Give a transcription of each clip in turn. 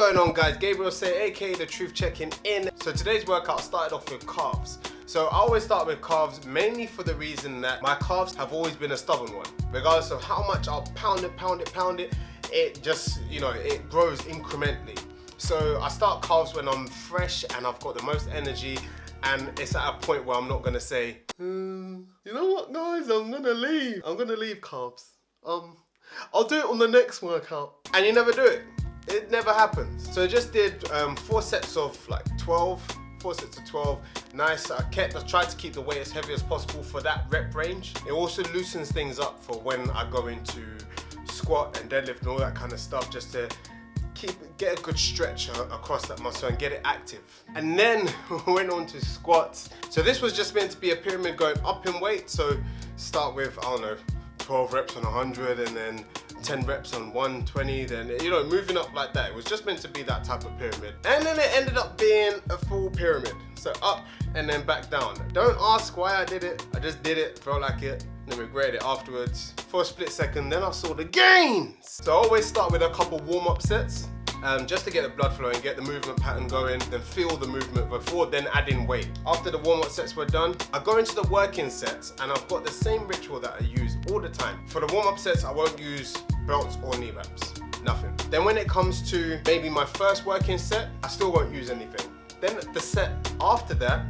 going on, guys? Gabriel Sey, aka The Truth, checking in. So today's workout started off with calves. So I always start with calves mainly for the reason that my calves have always been a stubborn one. Regardless of how much I'll pound it, it just, you know, it grows incrementally. So I start calves when I'm fresh and I've got the most energy, and it's at a point where I'm not gonna say, you know what, guys, I'm gonna leave calves. I'll do it on the next workout. And you never do it. It never happens. So I just did 4 sets of like 12. 4 sets of 12. Nice. I tried to keep the weight as heavy as possible for that rep range. It also loosens things up for when I go into squat and deadlift and all that kind of stuff, just to get a good stretch across that muscle and get it active. And then we went on to squats. So this was just meant to be a pyramid going up in weight. So start with, I don't know, 12 reps on 100 and then 10 reps on 120, then, you know, moving up like that. It was just meant to be that type of pyramid. And then it ended up being a full pyramid. So up and then back down. Don't ask why I did it. I just did it, felt like it, and then regretted it afterwards. For a split second, then I saw the gains. So I always start with a couple warm-up sets, just to get the blood flowing, get the movement pattern going, then feel the movement before then adding weight. After the warm-up sets were done, I go into the working sets, and I've got the same ritual that I use all the time. For the warm-up sets, I won't use belts or knee wraps, nothing. Then when it comes to maybe my first working set, I still won't use anything. Then the set after that,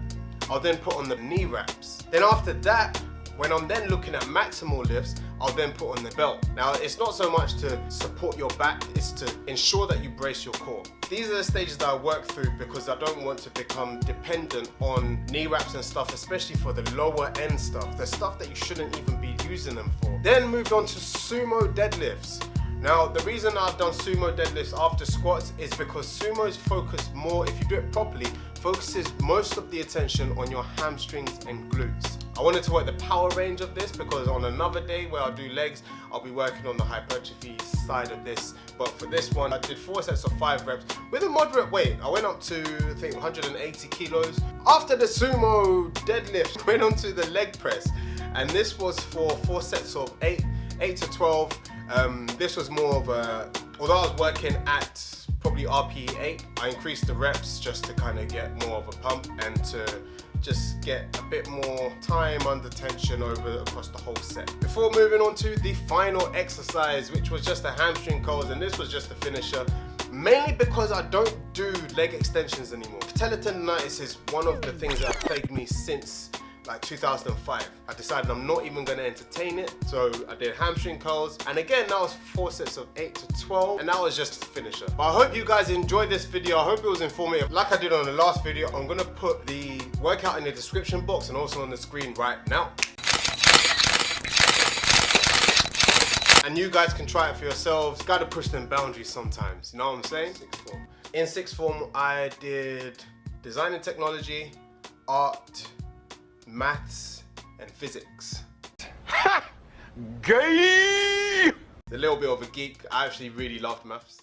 I'll then put on the knee wraps. Then after that, when I'm then looking at maximal lifts, I'll then put on the belt. Now, it's not so much to support your back, it's to ensure that you brace your core. These are the stages that I work through because I don't want to become dependent on knee wraps and stuff, especially for the lower end stuff, the stuff that you shouldn't even be using them for. Then moved on to sumo deadlifts. Now, the reason I've done sumo deadlifts after squats is because sumos focus more, if you do it properly, focuses most of the attention on your hamstrings and glutes. I wanted to work the power range of this because on another day where I'll do legs, I'll be working on the hypertrophy side of this. But for this one, I did 4 sets of 5 reps with a moderate weight. I went up to, I think, 180 kilos. After the sumo deadlift, went on to the leg press. And this was for 4 sets of 8 to 12. This was more of a, although I was working at probably RPE 8, I increased the reps just to kind of get more of a pump and to just get a bit more time under tension across the whole set. Before moving on to the final exercise, which was just the hamstring curls, and this was just the finisher, mainly because I don't do leg extensions anymore. Patellar tendonitis is one of the things that have plagued me since like 2005. I decided I'm not even gonna entertain it. So I did hamstring curls. And again, that was 4 sets of 8 to 12. And that was just the finisher. But I hope you guys enjoyed this video. I hope it was informative. Like I did on the last video, I'm gonna put the workout in the description box and also on the screen right now. And you guys can try it for yourselves. Gotta push them boundaries sometimes. You know what I'm saying? Sixth form. In sixth form, I did design and technology, art, maths, and physics. Ha! Gay! A little bit of a geek. I actually really loved maths.